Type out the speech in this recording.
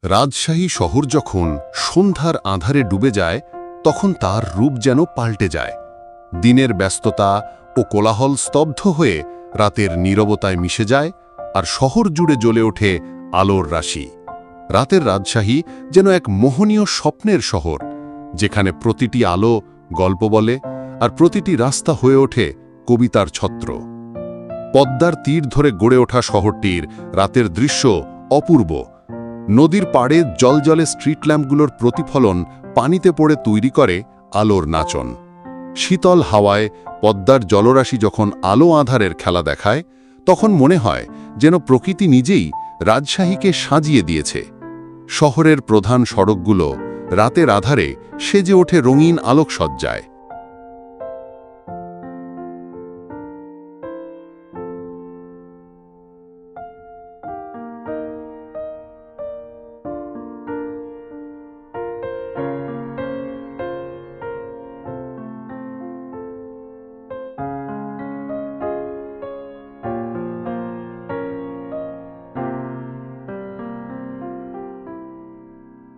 রাজশাহী শহর যখন সন্ধ্যার আঁধারে ডুবে যায় তখন তার রূপ যেন পাল্টে যায়। দিনের ব্যস্ততা ও কোলাহল স্তব্ধ হয়ে রাতের নীরবতায় মিশে যায়, আর শহর জুড়ে জ্বলে ওঠে আলোর রাশি। রাতের রাজশাহী যেন এক মোহনীয় স্বপ্নের শহর, যেখানে প্রতিটি আলো গল্প বলে আর প্রতিটি রাস্তা হয়ে ওঠে কবিতার ছত্র। পদ্মার তীর ধরে গড়ে ওঠা শহরটির রাতের দৃশ্য অপূর্ব। নদীর পাড়ে জলজলে স্ট্রিট ল্যাম্পগুলোর প্রতিফলন পানিতে পড়ে তৈরি করে আলোর নাচন। শীতল হাওয়ায় পদ্মার জলরাশি যখন আলো আঁধারের খেলা দেখায়, তখন মনে হয় যেন প্রকৃতি নিজেই রাজশাহীকে সাজিয়ে দিয়েছে। শহরের প্রধান সড়কগুলো রাতের আধারে সেজে ওঠে রঙিন আলোকসজ্জায়।